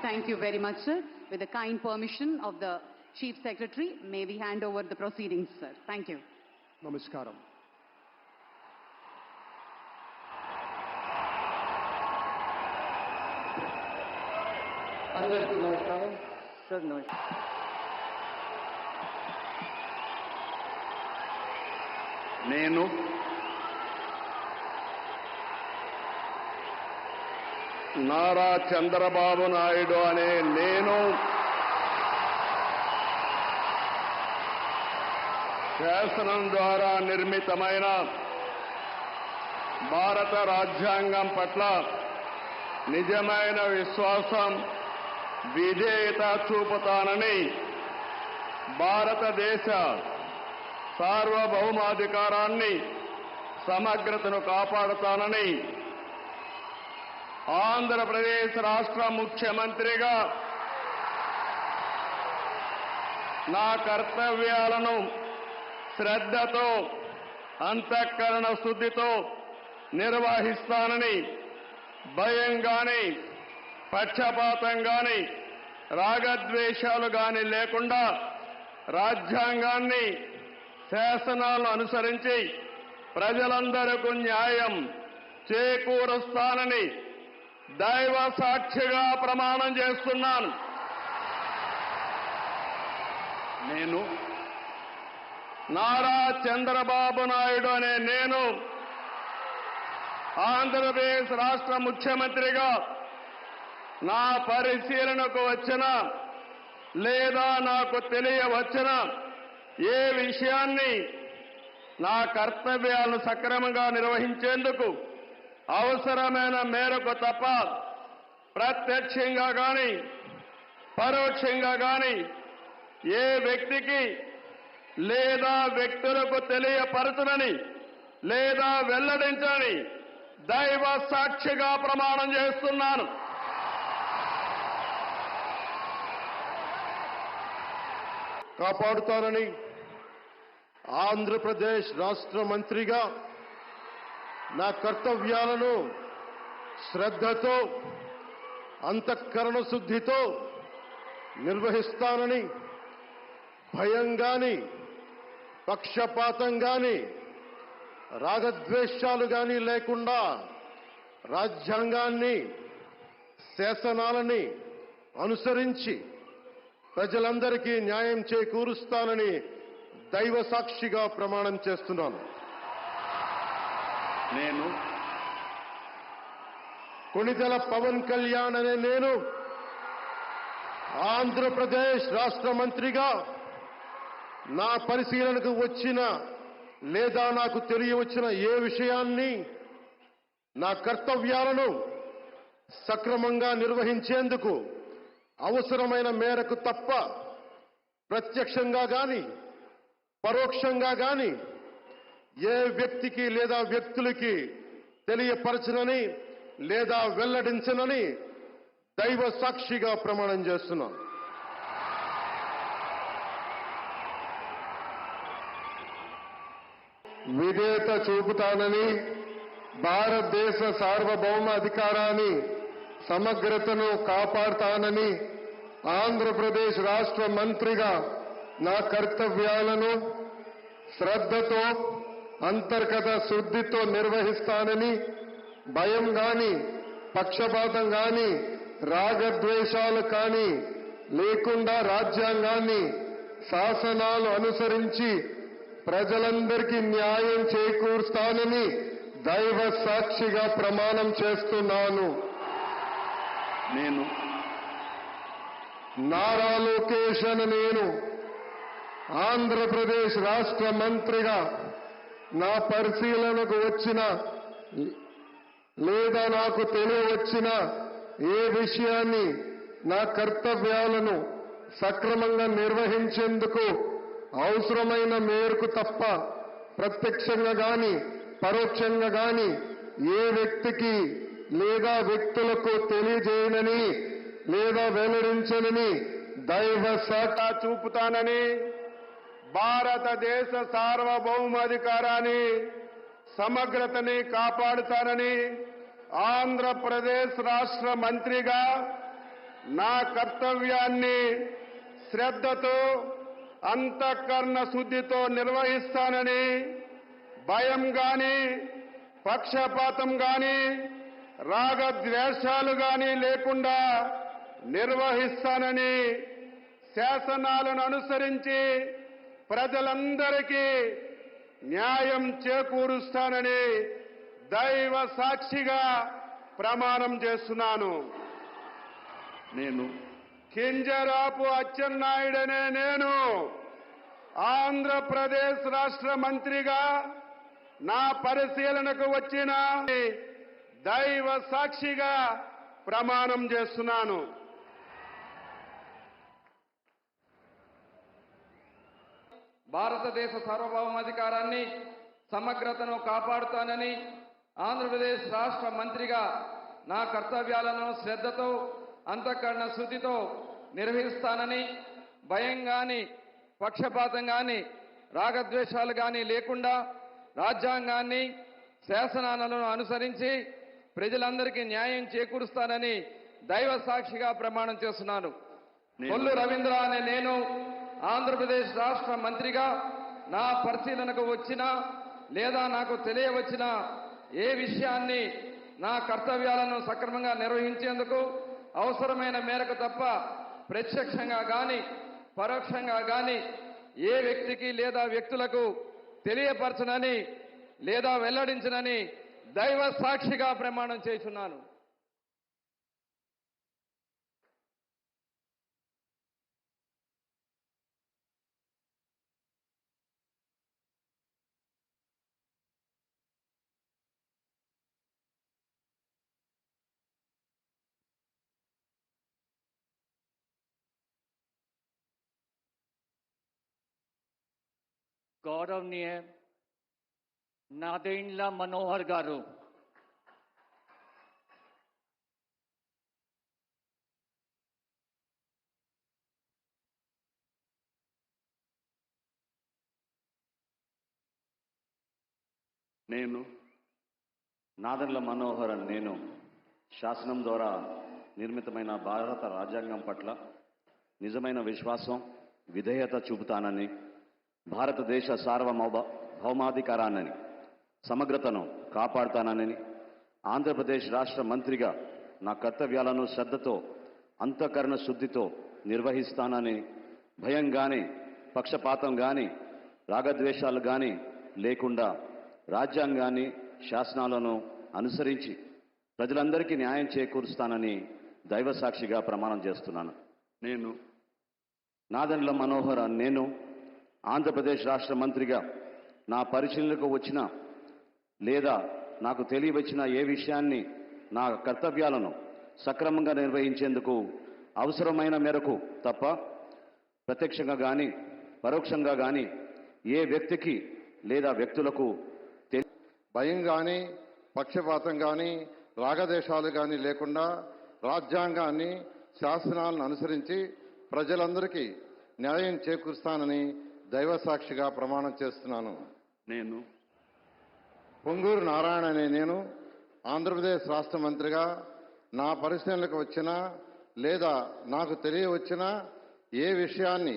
Thank you very much, sir. With the kind permission of the Chief Secretary, may we hand over the proceedings, sir. Thank you. Namaskaram. Namaskaram. Sir, namaskaram. నేను నారా చంద్రబాబు నాయుడు అనే నేను శాసనం ద్వారా నిర్మితమైన భారత రాజ్యాంగం పట్ల నిజమైన విశ్వాసం విధేయత చూపుతానని భారతదేశ సార్వభౌమాధికారాన్ని సమగ్రతను కాపాడుతానని ఆంధ్రప్రదేశ్ రాష్ట్ర ముఖ్యమంత్రిగా నా కర్తవ్యాలను శ్రద్ధతో అంతఃకరణ శుద్ధితో నిర్వహిస్తానని భయం గాని పక్షపాతం గాని రాగద్వేషాలు గాని లేకుండా రాజ్యాంగాన్ని శాసనాలను అనుసరించి ప్రజలందరికీ న్యాయం చేకూరుస్తానని దైవ సాక్షిగా ప్రమాణం చేస్తున్నాను. నేను నారా చంద్రబాబు నాయుడు అనే నేను ఆంధ్రప్రదేశ్ రాష్ట్ర ముఖ్యమంత్రిగా నా పరిశీలనకు వచ్చిన లేదా నాకు తెలియవచ్చిన ఏ విషయాన్ని నా కర్తవ్యాలను సక్రమంగా నిర్వహించేందుకు అవసరమైన మేరకు తప్ప ప్రత్యక్షంగా గాని పరోక్షంగా గాని ఏ వ్యక్తికి లేదా వ్యక్తులకు తెలియపరచనని లేదా వెల్లడించని దైవ సాక్షిగా ప్రమాణం చేస్తున్నాను. కాపాడుతానని ఆంధ్రప్రదేశ్ రాష్ట్ర మంత్రిగా నా కర్తవ్యాలను శ్రద్ధతో అంతఃకరణ శుద్ధితో నిర్వహిస్తానని భయం గాని పక్షపాతం గాని రాగద్వేషాలు గాని లేకుండా రాజ్యాంగాన్ని శాసనాలని అనుసరించి ప్రజలందరికీ న్యాయం చేకూరుస్తానని దైవ సాక్షిగా ప్రమాణం చేస్తున్నాను. నేను కొణిదెల పవన్ కళ్యాణ్ అనే నేను ఆంధ్రప్రదేశ్ రాష్ట్ర మంత్రిగా నా పరిశీలనకు వచ్చిన లేదా నాకు తెలియవచ్చిన ఏ విషయాన్ని నా కర్తవ్యాలను సక్రమంగా నిర్వహించేందుకు అవసరమైన మేరకు తప్ప ప్రత్యక్షంగా గాని పరోక్షంగా గాని ఏ వ్యక్తికి లేదా వ్యక్తులకి తెలియపరచనని లేదా వెల్లడించనని దైవ సాక్షిగా ప్రమాణం చేస్తున్నాను. విధేయత చూపుతానని భారతదేశ సార్వభౌమ అధికారాన్ని సమగ్రతను కాపాడుతానని ఆంధ్రప్రదేశ్ రాష్ట్ర మంత్రిగా నా కర్తవ్యాలను శ్రద్ధతో అంతర్గత శుద్ధితో నిర్వహిస్తానని భయం గాని పక్షపాతం గాని రాగద్వేషాలు కానీ లేకుండా రాజ్యాంగాన్ని శాసనాలు అనుసరించి ప్రజలందరికీ న్యాయం చేకూరుస్తానని దైవ సాక్షిగా ప్రమాణం చేస్తున్నాను. నేను నారా లోకేష్ అనే నేను ఆంధ్రప్రదేశ్ రాష్ట్ర మంత్రిగా నా పరిశీలనకు వచ్చిన లేదా నాకు తెలియవచ్చిన ఏ విషయాన్ని నా కర్తవ్యాలను సక్రమంగా నిర్వహించేందుకు అవసరమైన మేరకు తప్ప ప్రత్యక్షంగా గాని పరోక్షంగా గాని ఏ వ్యక్తికి లేదా వ్యక్తులకు తెలియజేయనని లేదా వెల్లడించనని దైవ సాక్షి చూపుతానని, భారతదేశ సార్వభౌమాధికారాన్ని సమగ్రతని కాపాడుతానని ఆంధ్రప్రదేశ్ రాష్ట్ర మంత్రిగా నా కర్తవ్యాన్ని శ్రద్ధతో అంతఃకరణ శుద్ధితో నిర్వహిస్తానని, భయం గాని పక్షపాతం గాని రాగద్వేషాలు గాని లేకుండా నిర్వహిస్తానని, శాసనాలను అనుసరించి ప్రజలందరికీ న్యాయం చేకూరుస్తానని దైవ సాక్షిగా ప్రమాణం చేస్తున్నాను. నేను కింజరాపు అచ్చెన్నాయుడనే నేను ఆంధ్రప్రదేశ్ రాష్ట్ర మంత్రిగా నా పరిశీలనకు వచ్చిన దైవ సాక్షిగా ప్రమాణం చేస్తున్నాను. భారతదేశ సార్వభౌమాధికారాన్ని సమగ్రతను కాపాడుతానని ఆంధ్రప్రదేశ్ రాష్ట్ర మంత్రిగా నా కర్తవ్యాలను శ్రద్ధతో అంతఃకరణ శుద్ధితో నిర్వహిస్తానని, భయం గాని పక్షపాతం గాని రాగద్వేషాలు గాని లేకుండా రాజ్యాంగాన్ని శాసనాలను అనుసరించి ప్రజలందరికీ న్యాయం చేకూరుస్తానని దైవ సాక్షిగా ప్రమాణం చేస్తున్నాను. కొల్లు రవీంద్ర అనే నేను ఆంధ్రప్రదేశ్ రాష్ట్ర మంత్రిగా నా పరిశీలనకు వచ్చిన లేదా నాకు తెలియవచ్చిన ఏ విషయాన్ని నా కర్తవ్యాలను సక్రమంగా నిర్వహించేందుకు అవసరమైన మేరకు తప్ప ప్రత్యక్షంగా గాని పరోక్షంగా గాని ఏ వ్యక్తికి లేదా వ్యక్తులకు తెలియపరచనని లేదా వెల్లడించనని దైవ సాక్షిగా ప్రమాణం చేస్తున్నాను. गौरवनीय नादेंड्ला मनोहर गारू, నేను నాదెండ్ల మనోహర్ అని నేను శాసనం ద్వారా నిర్మితమైన భారత రాజ్యాంగం పట్ల నిజమైన విశ్వాసం విధేయత చూపుతానని, భారతదేశ సార్వభౌమాధికారాన్ని సమగ్రతను కాపాడుతానని ఆంధ్రప్రదేశ్ రాష్ట్ర మంత్రిగా నా కర్తవ్యాలను శ్రద్ధతో అంతఃకరణ శుద్ధితో నిర్వహిస్తానని, భయం గాని పక్షపాతం గాని రాగద్వేషాలు గాని లేకుండా రాజ్యాంగాన్ని శాసనాలను అనుసరించి ప్రజలందరికీ న్యాయం చేకూరుస్తానని దైవ సాక్షిగా ప్రమాణం చేస్తున్నాను. నేను నాదెండ్ల మనోహర్ అని నేను ఆంధ్రప్రదేశ్ రాష్ట్ర మంత్రిగా నా పరిశీలనకు వచ్చిన లేదా నాకు తెలియవచ్చిన ఏ విషయాన్ని నా కర్తవ్యాలను సక్రమంగా నిర్వహించేందుకు అవసరమైన మేరకు తప్ప ప్రత్యక్షంగా కానీ పరోక్షంగా కానీ ఏ వ్యక్తికి లేదా వ్యక్తులకు భయం కానీ పక్షపాతం కానీ రాగదేశాలు కానీ లేకుండా రాజ్యాంగాన్ని శాసనాలను అనుసరించి ప్రజలందరికీ న్యాయం చేకూరుస్తానని దైవ సాక్షిగా ప్రమాణం చేస్తున్నాను. నేను పొంగూరు నారాయణ అనే నేను ఆంధ్రప్రదేశ్ రాష్ట్ర మంత్రిగా నా పరిశీలనకు వచ్చిన లేదా నాకు తెలియవచ్చిన ఏ విషయాన్ని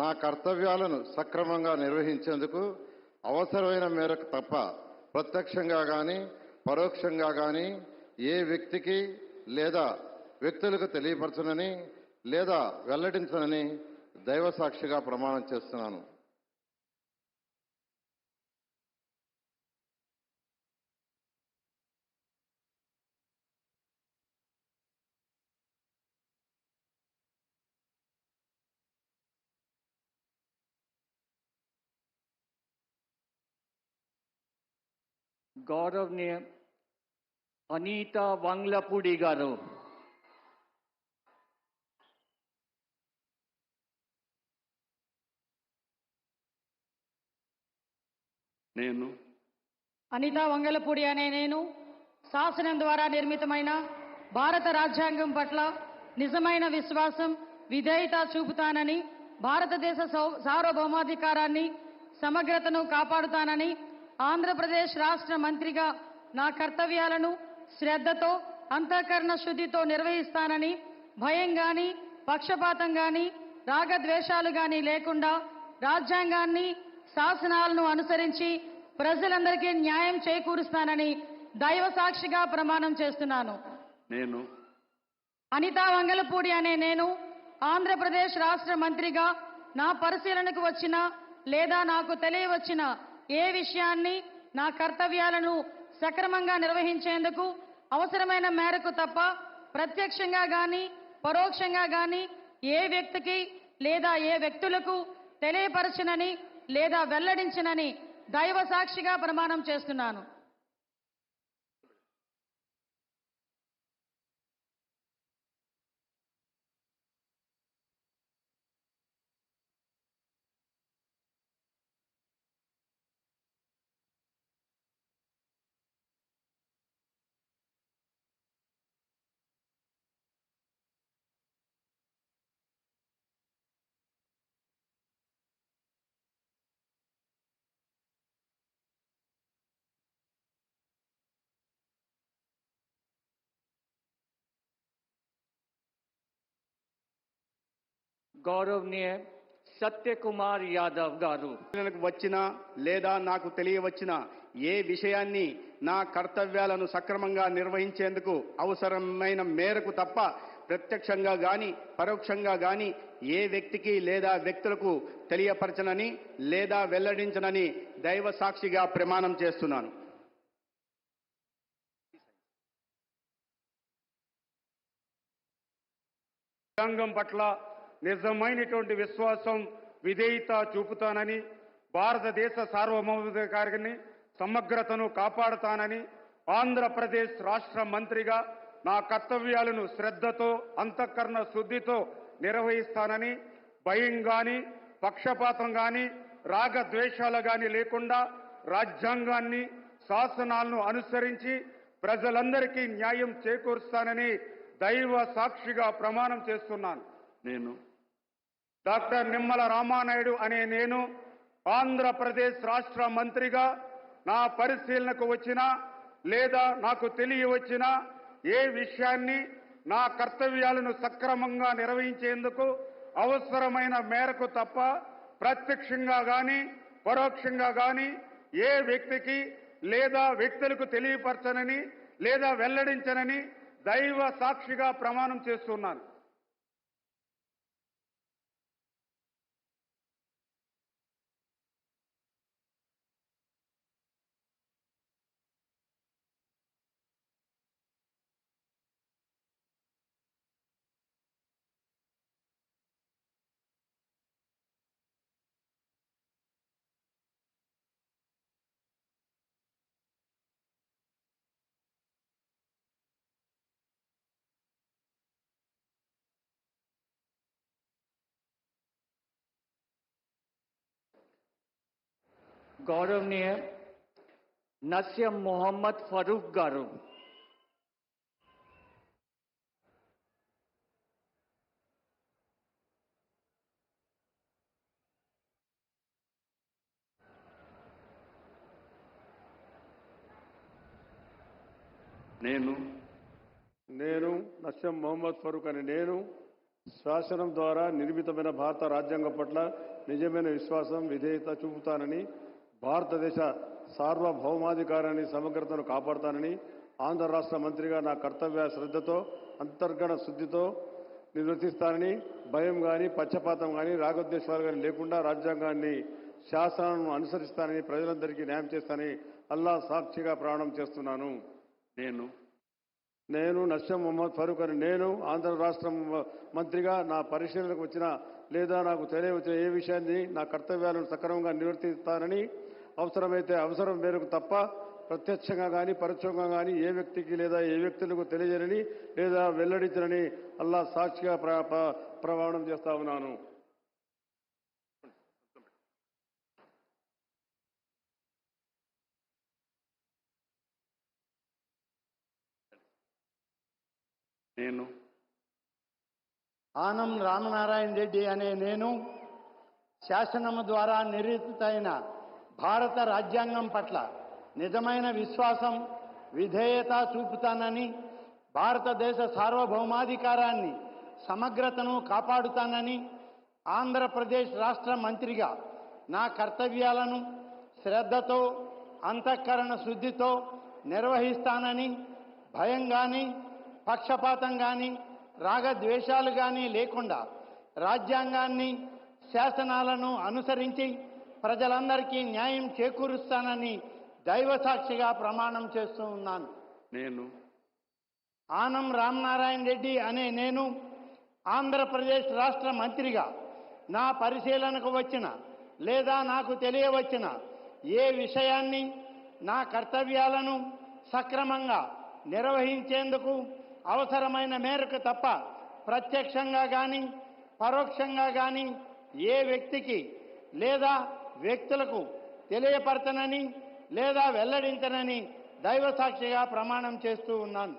నా కర్తవ్యాలను సక్రమంగా నిర్వహించేందుకు అవసరమైన మేరకు తప్ప ప్రత్యక్షంగా కానీ పరోక్షంగా కానీ ఏ వ్యక్తికి లేదా వ్యక్తులకు తెలియపరచనని లేదా వెల్లడించనని దైవ సాక్షిగా ప్రమాణం చేస్తున్నాను. గౌరవనీయ అనితా వంగ్లపూడి గారు. నేను అనితా వంగలపూడి అనే నేను శాసనం ద్వారా నిర్మితమైన భారత రాజ్యాంగం పట్ల నిజమైన విశ్వాసం, విధేయత చూపుతానని, భారతదేశ సార్వభౌమాధికారాన్ని, సమగ్రతను కాపాడుతానని, ఆంధ్రప్రదేశ్ రాష్ట్ర మంత్రిగా నా కర్తవ్యాలను శ్రద్ధతో, అంతఃకరణ శుద్ధితో నిర్వహిస్తానని, భయం గాని, పక్షపాతం గాని, రాగద్వేషాలు గాని లేకుండా రాజ్యాంగాన్ని, శాసనాలను అనుసరించి ప్రజలందరికీ న్యాయం చేకూరుస్తానని దైవ సాక్షిగా ప్రమాణం చేస్తున్నాను. నేను అనితా వంగలపూడి అనే నేను ఆంధ్రప్రదేశ్ రాష్ట్ర మంత్రిగా నా పరిశీలనకు వచ్చిన లేదా నాకు తెలియవచ్చిన ఏ విషయాన్ని, నా కర్తవ్యాలను సక్రమంగా నిర్వహించేందుకు అవసరమైన మేరకు తప్ప ప్రత్యక్షంగా గాని పరోక్షంగా గాని ఏ వ్యక్తికి లేదా ఏ వ్యక్తులకు తెలియపరచనని లేదా వెల్లడించనని దైవ సాక్షిగా ప్రమాణం చేస్తున్నాను. గౌరవనీయ సత్యకుమార్ యాదవ్ గారు. పరిశీలనకు వచ్చిన లేదా నాకు తెలియవచ్చిన ఏ విషయాన్ని నా కర్తవ్యాలను సక్రమంగా నిర్వహించేందుకు అవసరమైన మేరకు తప్ప ప్రత్యక్షంగా గాని పరోక్షంగా గాని ఏ వ్యక్తికి లేదా వ్యక్తులకు తెలియపరచనని లేదా వెల్లడించనని దైవ సాక్షిగా ప్రమాణం చేస్తున్నాను. రాజ్యాంగం పట్ల నిజమైనటువంటి విశ్వాసం, విధేయత చూపుతానని, భారతదేశ సార్వభౌమాధికారాన్ని, సమగ్రతను కాపాడుతానని, ఆంధ్రప్రదేశ్ రాష్ట్ర మంత్రిగా నా కర్తవ్యాలను శ్రద్ధతో, అంతఃకరణ శుద్ధితో నిర్వహిస్తానని, భయం గాని, పక్షపాతం గాని, రాగద్వేషాలు గాని లేకుండా రాజ్యాంగాన్ని, శాసనాలను అనుసరించి ప్రజలందరికీ న్యాయం చేకూరుస్తానని దైవ సాక్షిగా ప్రమాణం చేస్తున్నాను. నేను డాక్టర్ నిమ్మల రామానాయుడు అనే నేను ఆంధ్రప్రదేశ్ రాష్ట్ర మంత్రిగా నా పరిశీలనకు వచ్చినా లేదా నాకు తెలియవచ్చినా ఏ విషయాన్ని, నా కర్తవ్యాలను సక్రమంగా నిర్వహించేందుకు అవసరమైన మేరకు తప్ప ప్రత్యక్షంగా గాని పరోక్షంగా గాని ఏ వ్యక్తికి లేదా వ్యక్తులకు తెలియపరచనని లేదా వెల్లడించనని దైవ సాక్షిగా ప్రమాణం చేస్తున్నాను. గౌరవనీయ నస్యం మొహమ్మద్ ఫరూక్ గారు. నేను నస్యం మొహమ్మద్ ఫరూక్ అని నేను శాసనం ద్వారా నిర్మితమైన భారత రాజ్యాంగం పట్ల నిజమైన విశ్వాసం, విధేయత చూపుతానని, భారతదేశ సార్వభౌమాధికారాన్ని, సమగ్రతను కాపాడుతానని, ఆంధ్ర రాష్ట్ర మంత్రిగా నా కర్తవ్య శ్రద్ధతో, అంతర్గత శుద్ధితో నిర్వర్తిస్తానని, భయం కానీ పక్షపాతం కానీ రాగద్వేషాలు కానీ లేకుండా రాజ్యాంగాన్ని, శాసనాలను అనుసరిస్తానని, ప్రజలందరికీ న్యాయం చేస్తానని అల్లా సాక్షిగా ప్రమాణం చేస్తున్నాను. నేను నస్యం మొహమ్మద్ ఫరూక్ అని నేను ఆంధ్ర రాష్ట్ర మంత్రిగా నా పరిశీలనకు వచ్చిన లేదా నాకు తెలియవచ్చిన ఏ విషయాన్ని, నా కర్తవ్యాలను సక్రమంగా నిర్వర్తిస్తానని, అవసరమైతే అవసరం మేరకు తప్ప ప్రత్యక్షంగా కానీ పరోక్షంగా కానీ ఏ వ్యక్తికి లేదా ఏ వ్యక్తులకు తెలియజేయని లేదా వెల్లడించనని అల్లా సాక్షిగా ప్రమాణం చేస్తా ఉన్నాను. నేను ఆనం రామనారాయణ రెడ్డి అనే నేను శాసనము ద్వారా నిర్మితమైన భారత రాజ్యాంగం పట్ల నిజమైన విశ్వాసం, విధేయత చూపుతానని, భారతదేశ సార్వభౌమాధికారాన్ని, సమగ్రతను కాపాడుతానని, ఆంధ్రప్రదేశ్ రాష్ట్ర మంత్రిగా నా కర్తవ్యాలను శ్రద్ధతో, అంతఃకరణ శుద్ధితో నిర్వహిస్తానని, భయం కానీ, పక్షపాతం కానీ, రాగద్వేషాలు కానీ లేకుండా రాజ్యాంగాన్ని, శాసనాలను అనుసరించి ప్రజలందరికీ న్యాయం చేకూరుస్తానని దైవ సాక్షిగా ప్రమాణం చేస్తూ ఉన్నాను. నేను ఆనం రామనారాయణ రెడ్డి అనే నేను ఆంధ్రప్రదేశ్ రాష్ట్ర మంత్రిగా నా పరిశీలనకు వచ్చిన లేదా నాకు తెలియవచ్చిన ఏ విషయాన్ని, నా కర్తవ్యాలను సక్రమంగా నిర్వహించేందుకు అవసరమైన మేరకు తప్ప ప్రత్యక్షంగా కానీ పరోక్షంగా కానీ ఏ వ్యక్తికి లేదా వ్యక్తులకు తెలియపరచనని లేదా వెల్లడించనని దైవ సాక్షిగా ప్రమాణం చేస్తూ ఉన్నాను.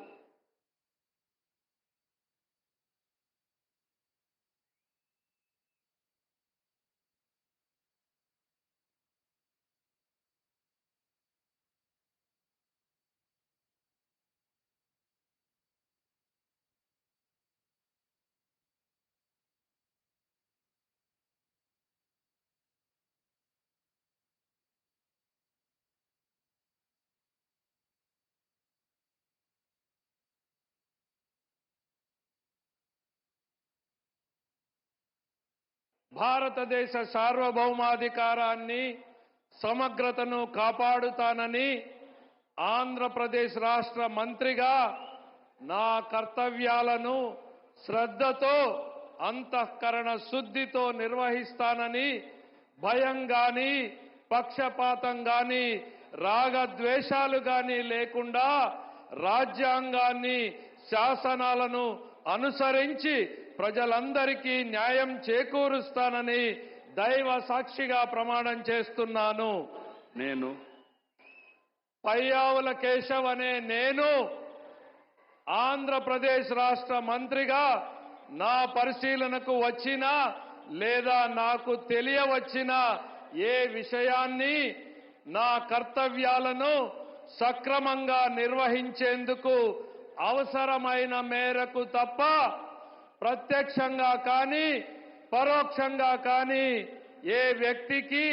భారతదేశ సార్వభౌమాధికారాన్ని, సమగ్రతను కాపాడుతానని ఆంధ్రప్రదేశ్ రాష్ట్ర మంత్రిగా నా కర్తవ్యాలను శ్రద్ధతో, అంతఃకరణ శుద్ధితో నిర్వహిస్తానని, భయం గాని, పక్షపాతం గాని, రాగద్వేషాలు గాని లేకుండా రాజ్యాంగాన్ని, శాసనాలను అనుసరించి ప్రజలందరికీ న్యాయం చేకూరుస్తానని దైవ సాక్షిగా ప్రమాణం చేస్తున్నాను. నేను పయ్యావుల కేశవ్ అనే నేను ఆంధ్రప్రదేశ్ రాష్ట్ర మంత్రిగా నా పరిశీలనకు వచ్చిన లేదా నాకు తెలియవచ్చిన ఏ విషయాన్ని, నా కర్తవ్యాలను సక్రమంగా నిర్వహించేందుకు అవసరమైన మేరకు తప్ప ప్రత్యక్షంగా కానీ పరోక్షంగా కానీ ఏ వ్యక్తికి,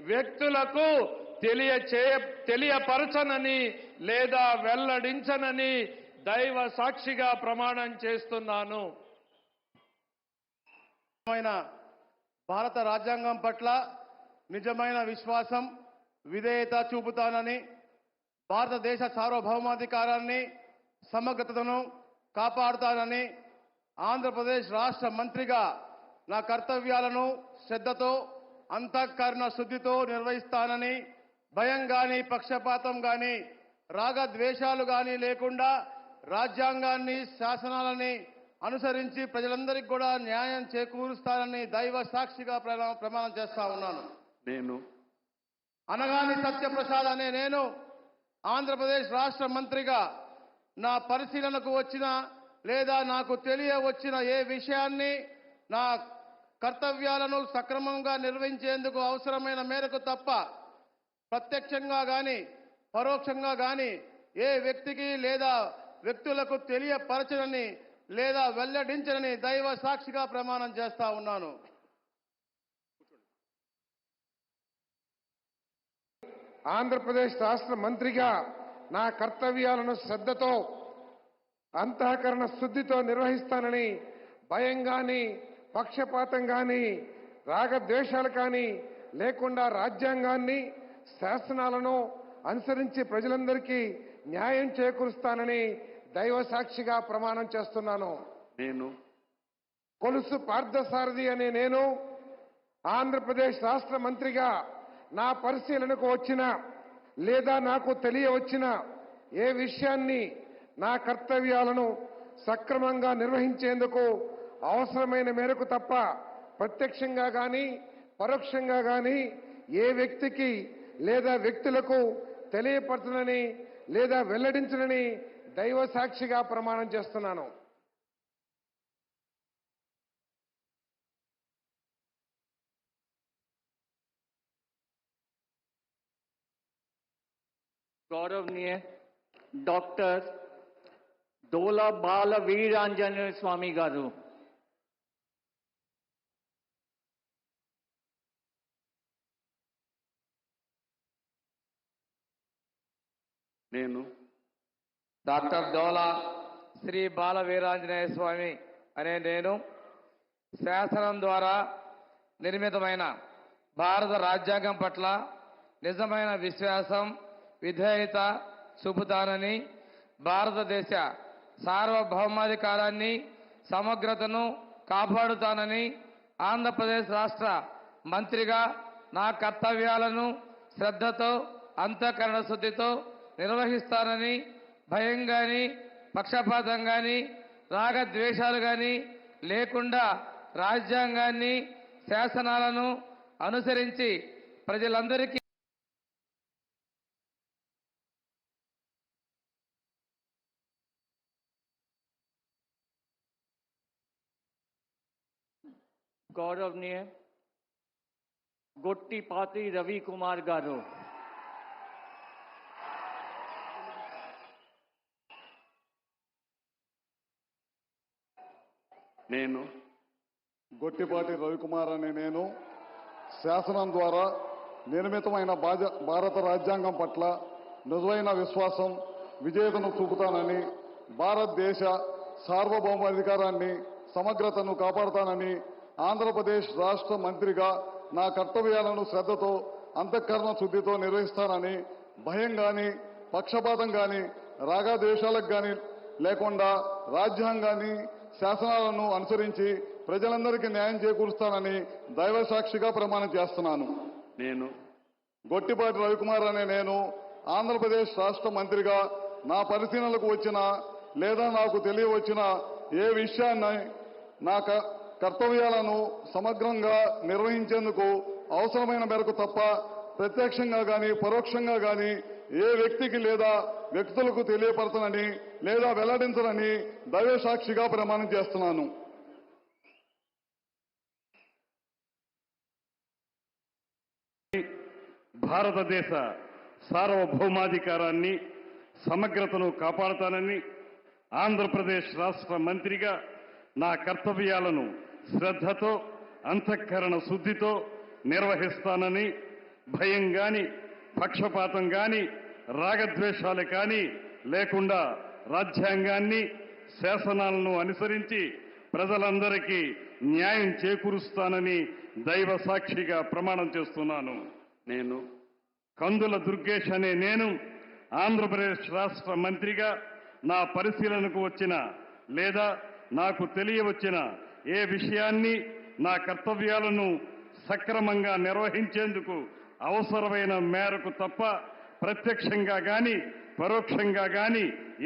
వ్యక్తులకు తెలియపరచనని లేదా వెల్లడించనని దైవ సాక్షిగా ప్రమాణం చేస్తున్నాను. భారత రాజ్యాంగం పట్ల నిజమైన విశ్వాసం, విధేయత చూపుతానని, భారతదేశ సార్వభౌమాధికారాన్ని, సమగ్రతను కాపాడుతానని, ఆంధ్రప్రదేశ్ రాష్ట్ర మంత్రిగా నా కర్తవ్యాలను శ్రద్ధతో, అంతఃకరణ శుద్ధితో నిర్వహిస్తానని, భయం గాని, పక్షపాతం గాని, రాగద్వేషాలు గాని లేకుండా రాజ్యాంగాన్ని, శాసనాలని అనుసరించి ప్రజలందరికీ కూడా న్యాయం చేకూరుస్తానని దైవ సాక్షిగా ప్రమాణం చేస్తా ఉన్నాను. నేను అనగాని సత్యప్రసాద్ అనే నేను ఆంధ్రప్రదేశ్ రాష్ట్ర మంత్రిగా నా పరిశీలనకు వచ్చిన లేదా నాకు తెలియవచ్చిన ఏ విషయాన్ని, నా కర్తవ్యాలను సక్రమంగా నిర్వహించేందుకు అవసరమైన మేరకు తప్ప ప్రత్యక్షంగా కానీ పరోక్షంగా కానీ ఏ వ్యక్తికి లేదా వ్యక్తులకు తెలియపరచనని లేదా వెల్లడించనని దైవ సాక్షిగా ప్రమాణం చేస్తా ఉన్నాను. ఆంధ్రప్రదేశ్ రాష్ట్ర మంత్రిగా నా కర్తవ్యాలను శ్రద్ధతో, అంతఃకరణ శుద్ధితో నిర్వహిస్తానని, భయం కానీ పక్షపాతం కానీ రాగద్వేషాలు కానీ లేకుండా రాజ్యాంగాన్ని, శాసనాలను అనుసరించి ప్రజలందరికీ న్యాయం చేకూరుస్తానని దైవ సాక్షిగా ప్రమాణం చేస్తున్నాను. నేను కొలుసు పార్థసారథి అనే నేను ఆంధ్రప్రదేశ్ రాష్ట్ర మంత్రిగా నా పరిశీలనకు వచ్చిన లేదా నాకు తెలియవచ్చిన ఏ విషయాన్ని నా కర్తవ్యాలను సక్రమంగా నిర్వహించేందుకు అవసరమైన మేరకు తప్ప ప్రత్యక్షంగా కానీ పరోక్షంగా కానీ ఏ వ్యక్తికి లేదా వ్యక్తులకు తెలియపరచనని లేదా వెల్లడించనని దైవ సాక్షిగా ప్రమాణం చేస్తున్నాను. गौरवनीय डॉक्टर डोला बाल वीरांजनेय स्वामी गारू. నేను డాక్టర్ డోలా శ్రీ బాల వీరాంజనేయ స్వామి అనే నేను శాసనం ద్వారా నిర్మితమైన భారత రాజ్యాంగం పట్ల నిజమైన విశ్వాసం, విధేయత చూపుతానని, భారతదేశ సార్వభౌమాధికారాన్ని, సమగ్రతను కాపాడుతానని, ఆంధ్రప్రదేశ్ రాష్ట్ర మంత్రిగా నా కర్తవ్యాలను శ్రద్ధతో, అంతఃకరణ శుద్ధితో నిర్వహిస్తానని, భయం కానీ, పక్షపాతం కానీ, రాగద్వేషాలు కానీ లేకుండా రాజ్యాంగాన్ని, శాసనాలను అనుసరించి ప్రజలందరికీ गौरवनीय गोट्टीपाती रवि कुमार गारू. నేను గొట్టిపాటి రవికుమార్ అనే నేను శాసనం ద్వారా నిర్మితమైన భారత రాజ్యాంగం పట్ల నిజమైన విశ్వాసం, విధేయతను చూపుతానని, భారతదేశ సార్వభౌమాధికారాన్ని, సమగ్రతను కాపాడుతానని, ఆంధ్రప్రదేశ్ రాష్ట్ర మంత్రిగా నా కర్తవ్యాలను శ్రద్ధతో, అంతఃకరణ శుద్ధితో నిర్వహిస్తానని, భయం కానీ, పక్షపాతం కానీ, రాగద్వేషాలకు కానీ లేకుండా రాజ్యాంగాన్ని, శాసనాలను అనుసరించి ప్రజలందరికీ న్యాయం చేకూరుస్తానని దైవ సాక్షిగా ప్రమాణం చేస్తున్నాను. నేను గొట్టిపాటి రవికుమార్ అనే నేను ఆంధ్రప్రదేశ్ రాష్ట్ర మంత్రిగా నా పరిశీలనలకు వచ్చిన లేదా నాకు తెలియవచ్చిన ఏ విషయాన్ని నా కర్తవ్యాలను సమగ్రంగా నిర్వహించేందుకు అవసరమైన మేరకు తప్ప ప్రత్యక్షంగా కానీ పరోక్షంగా కానీ ఏ వ్యక్తికి లేదా వ్యక్తులకు తెలియపరచనని లేదా వెల్లడించనని దైవ సాక్షిగా ప్రమాణం చేస్తున్నాను. భారతదేశ సార్వభౌమాధికారాన్ని, సమగ్రతను కాపాడుతానని, ఆంధ్రప్రదేశ్ రాష్ట్ర మంత్రిగా నా కర్తవ్యాలను శ్రద్ధతో, అంతఃకరణ శుద్ధితో నిర్వహిస్తానని, భయం గాని, పక్షపాతం గాని, రాగద్వేషాలు కానీ లేకుండా రాజ్యాంగాన్ని, శాసనాలను అనుసరించి ప్రజలందరికీ న్యాయం చేకూరుస్తానని దైవ సాక్షిగా ప్రమాణం చేస్తున్నాను. నేను కందుల దుర్గేష్ అనే నేను ఆంధ్రప్రదేశ్ రాష్ట్ర మంత్రిగా నా పరిశీలనకు వచ్చిన లేదా నాకు తెలియవచ్చిన ఏ విషయాన్ని నా కర్తవ్యాలను సక్రమంగా నిర్వహించేందుకు అవసరమైన మేరకు తప్ప ప్రత్యక్షంగా కానీ పరోక్షంగా కానీ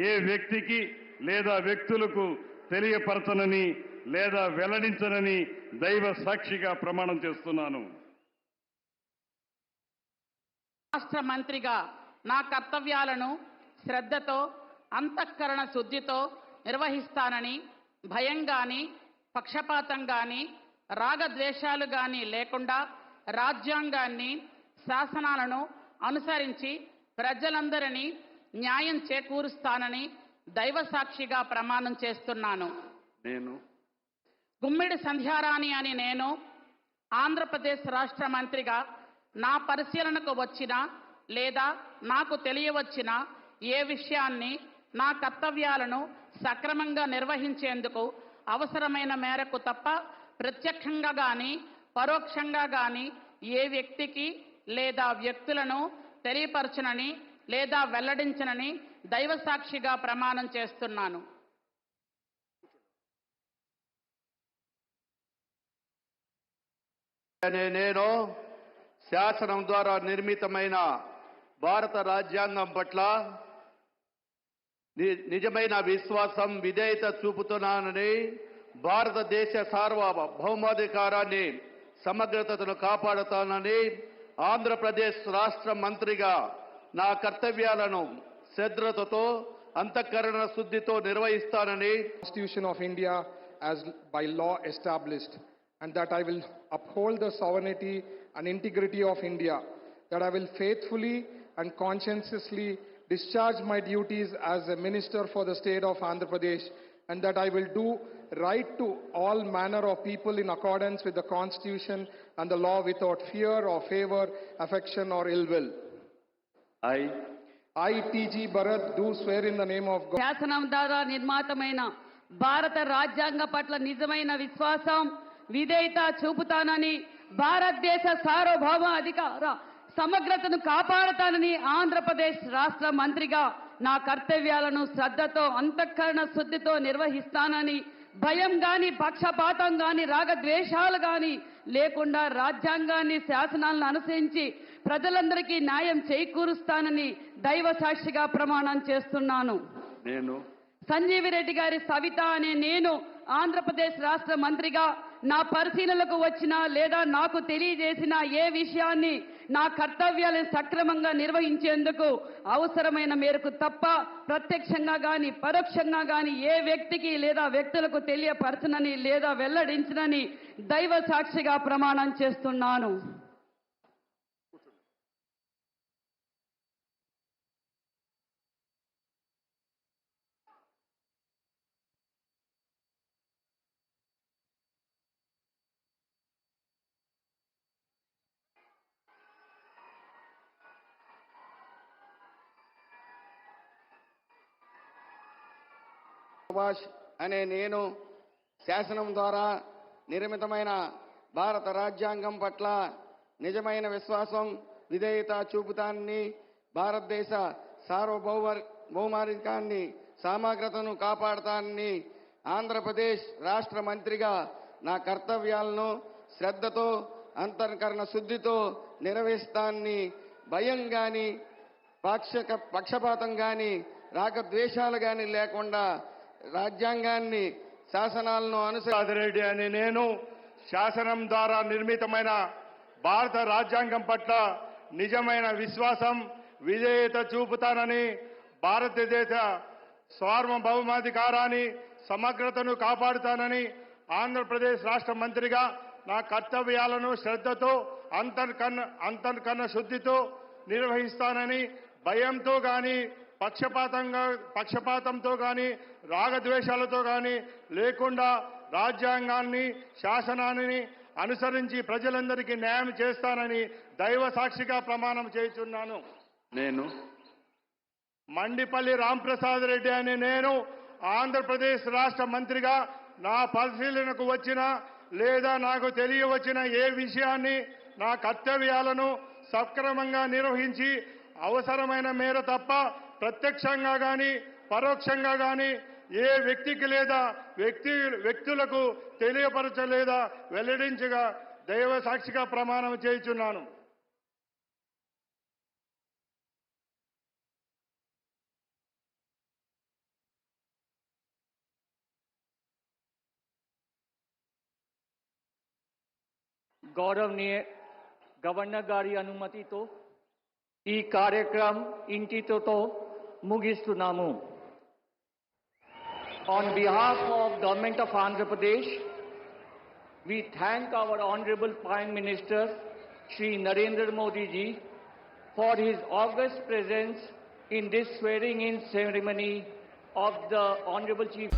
ఏ వ్యక్తికి లేదా వ్యక్తులకు తెలియపరచనని లేదా వెల్లడించనని దైవ సాక్షిగా ప్రమాణం చేస్తున్నాను. రాష్ట్ర మంత్రిగా నా కర్తవ్యాలను శ్రద్ధతో అంతఃకరణ శుద్ధితో నిర్వహిస్తానని, భయం గాని పక్షపాతం గాని రాగద్వేషాలు గాని లేకుండా రాజ్యాంగాన్ని, శాసనాలను అనుసరించి ప్రజలందరినీ న్యాయం చేకూరుస్తానని దైవ సాక్షిగా ప్రమాణం చేస్తున్నాను. నేను గుమ్మిడి సంధ్యారాణి అని నేను ఆంధ్రప్రదేశ్ రాష్ట్ర మంత్రిగా నా పరిశీలనకు వచ్చిన లేదా నాకు తెలియవచ్చిన ఏ విషయాన్ని నా కర్తవ్యాలను సక్రమంగా నిర్వహించేందుకు అవసరమైన మేరకు తప్ప ప్రత్యక్షంగా గాని పరోక్షంగా గాని ఏ వ్యక్తికి లేదా వ్యక్తులను తెలియపరచనని లేదా వెల్లడించనని దైవ సాక్షిగా ప్రమాణం చేస్తున్నాను. నేను శాసనం ద్వారా నిర్మితమైన భారత రాజ్యాంగం పట్ల నిజమైన విశ్వాసం విధేయత చూపుతున్నానని భారతదేశ సార్వభౌమాధికారాన్ని సమగ్రతను కాపాడుతానని ఆంధ్రప్రదేశ్ రాష్ట్ర మంత్రిగా నా కర్తవ్యాలను శ్రద్ధతో అంతఃకరణ శుద్ధితో నిర్వహిస్తానని Constitution of India as by law established, and that I will uphold the sovereignty and integrity of India, that I will faithfully and conscientiously discharge my duties as a minister for the state of Andhra Pradesh, and that I will do right to all manner of people in accordance with the Constitution and the law without fear or favor, affection or ill will. I, T.G. Bharat, do swear in the name of God. శాసనం ద్వారా నిర్మాతమైన భారత రాజ్యాంగ పట్ల నిజమైన విశ్వాసం విధేయత చూపుతానని భారతదేశ సార్వభౌమ అధికార సమగ్రతను కాపాడుతానని ఆంధ్రప్రదేశ్ రాష్ట్ర మంత్రిగా నా కర్తవ్యాలను శ్రద్ధతో అంతఃకరణ శుద్ధితో నిర్వహిస్తానని భయం గాని పక్షపాతం గాని రాగద్వేషాలు గాని లేకుండా రాజ్యాంగాన్ని శాసనాలను అనుసరించి ప్రజలందరికీ న్యాయం చేకూరుస్తానని దైవ సాక్షిగా ప్రమాణం చేస్తున్నాను. నేను సంజీవిరెడ్డి గారి సవిత అనే నేను ఆంధ్రప్రదేశ్ రాష్ట్ర మంత్రిగా నా పరిశీలనకు వచ్చిన లేదా నాకు తెలియజేసిన ఏ విషయాన్ని నా కర్తవ్యాలను సక్రమంగా నిర్వహించేందుకు అవసరమైన మేరకు తప్ప ప్రత్యక్షంగా గాని పరోక్షంగా గాని ఏ వ్యక్తికి లేదా వ్యక్తులకు తెలియపరచనని లేదా వెల్లడించనని దైవ సాక్షిగా ప్రమాణం చేస్తున్నాను. సుభాష్ అనే నేను శాసనం ద్వారా నిర్మితమైన భారత రాజ్యాంగం పట్ల నిజమైన విశ్వాసం విధేయత చూపుతానని భారతదేశ సార్వభౌమాధికారాన్ని సమగ్రతను కాపాడుతానని ఆంధ్రప్రదేశ్ రాష్ట్ర మంత్రిగా నా కర్తవ్యాలను శ్రద్ధతో అంతఃకరణ శుద్ధితో నిర్వహిస్తానని భయం గాని పక్షపాతం గాని రాగద్వేషాలు గాని లేకుండా రాజ్యాంగాన్ని శాసనాలను అనుసరించారెడ్డి అని నేను శాసనం ద్వారా నిర్మితమైన భారత రాజ్యాంగం పట్ల నిజమైన విశ్వాసం విధేయత చూపుతానని భారతదేశ సార్వభౌమాధికారాన్ని సమగ్రతను కాపాడుతానని ఆంధ్రప్రదేశ్ రాష్ట్ర మంత్రిగా నా కర్తవ్యాలను శ్రద్ధతో అంతఃకరణ శుద్ధితో నిర్వహిస్తానని భయంతో గాని పక్షపాతంతో గాని రాగద్వేషాలతో గాని లేకుండా రాజ్యాంగాన్ని శాసనాన్ని అనుసరించి ప్రజలందరికీ న్యాయం చేస్తానని దైవ సాక్షిగా ప్రమాణం చేస్తున్నాను. నేను మండిపల్లి రాంప్రసాద్ రెడ్డి అనే నేను ఆంధ్రప్రదేశ్ రాష్ట్ర మంత్రిగా నా పరిశీలనకు వచ్చిన లేదా నాకు తెలియవచ్చిన ఏ విషయాన్ని నా కర్తవ్యాలను సక్రమంగా నిర్వహించి అవసరమైన మేర తప్ప ప్రత్యక్షంగా గాని పరోక్షంగా గాని ఏ వ్యక్తికి లేదా వ్యక్తులకు తెలియపరచలేదా వెల్లడించగా దైవ సాక్షిగా ప్రమాణం చేయుచున్నాను. గౌరవనీయ గవర్నర్ గారి అనుమతితో ఈ కార్యక్రమం ఇంటితో ముగిస్తున్నాము. On behalf of Government of Andhra Pradesh, we thank our Honorable Prime Minister Shri Narendra Modi ji for his august presence in this swearing-in ceremony of the Honorable Chief